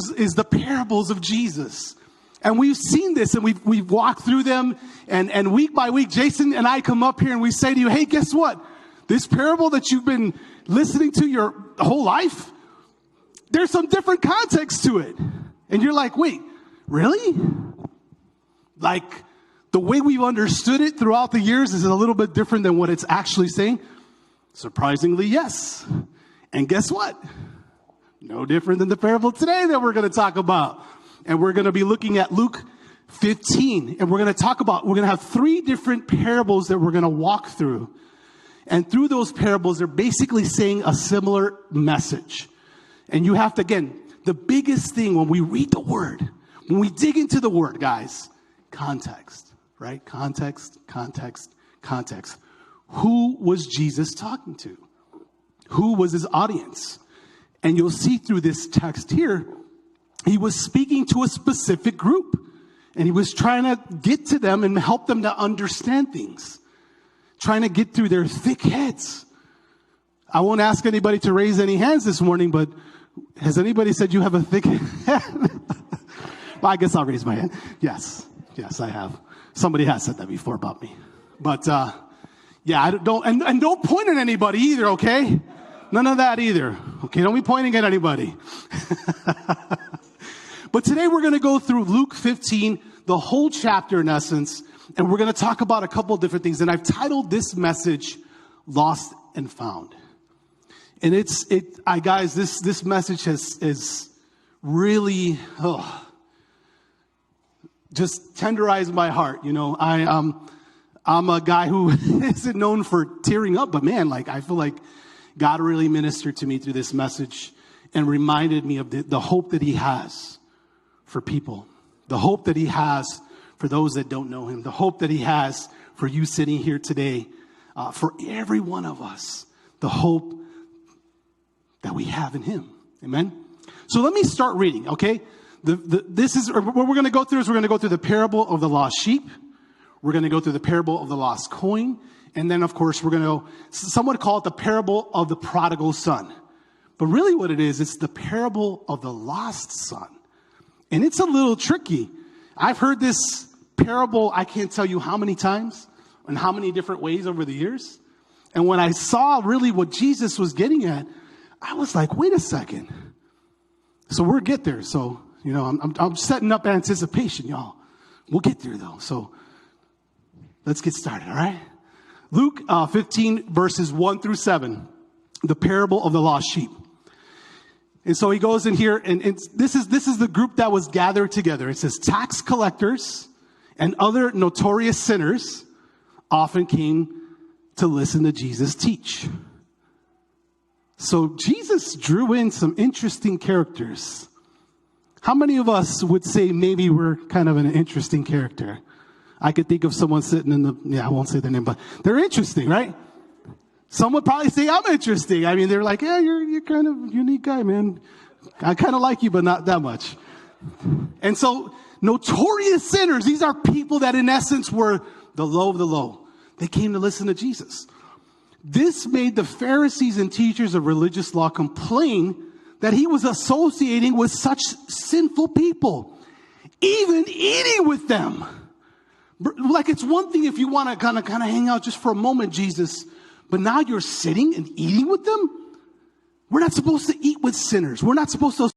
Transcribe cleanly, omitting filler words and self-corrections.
through is the parables of Jesus. And we've seen this, and we've walked through them, and week by week, Jason and I come up here and we say to you, hey, guess what? This parable that you've been listening to your whole life, there's some different context to it. And you're like, wait, really? Like, the way we've understood it throughout the years is a little bit different than what it's actually saying? Surprisingly, yes. And guess what? No different than the parable today that we're going to talk about. And we're going to be looking at Luke 15. And we're going to have 3 different parables that we're going to walk through. And through those parables, they're basically saying a similar message. And you have to, again, the biggest thing when we read the word, when we dig into the word, guys, context, right? Context, context, context. Who was Jesus talking to? Who was his audience? And you'll see through this text here, he was speaking to a specific group. And he was trying to get to them and help them to understand things. Trying to get through their thick heads. I won't ask anybody to raise any hands this morning, but has anybody said you have a thick head? Well, I guess I'll raise my hand. Yes, I have. Somebody has said that before about me. But, yeah, I don't point at anybody either, okay? None of that either. Okay, don't be pointing at anybody. But today we're going to go through Luke 15, the whole chapter in essence, and we're going to talk about a couple of different things. And I've titled this message, Lost and Found. And guys, this message is really, just tenderized my heart. You know, I'm a guy who isn't known for tearing up, but man, like, I feel like God really ministered to me through this message and reminded me of the hope that he has for people, the hope that he has for those that don't know him, the hope that he has for you sitting here today, for every one of us, the hope that we have in him. Amen. So let me start reading. Okay. What we're going to go through is we're going to go through the parable of the lost sheep. We're going to go through the parable of the lost coin. And then, of course, we're going to, some would call it the parable of the prodigal son. But really what it is, it's the parable of the lost son. And it's a little tricky. I've heard this parable, I can't tell you how many times and how many different ways over the years. And when I saw really what Jesus was getting at, I was like, wait a second. So we'll get there. So, you know, I'm setting up anticipation, y'all. We'll get there, though. So let's get started, all right? Luke 15, verses 1 through 7, the parable of the lost sheep. And so he goes in here, and this is the group that was gathered together. It says tax collectors and other notorious sinners often came to listen to Jesus teach. So Jesus drew in some interesting characters. How many of us would say maybe we're kind of an interesting character? I could think of someone sitting I won't say their name, but they're interesting, right? Some would probably say I'm interesting. I mean, they're like, yeah, you're kind of a unique guy, man. I kind of like you, but not that much. And so notorious sinners, these are people that in essence were the low of the low. They came to listen to Jesus. This made the Pharisees and teachers of religious law complain that he was associating with such sinful people, even eating with them. Like, it's one thing if you want to kind of hang out just for a moment, Jesus, but now you're sitting and eating with them? We're not supposed to eat with sinners. We're not supposed to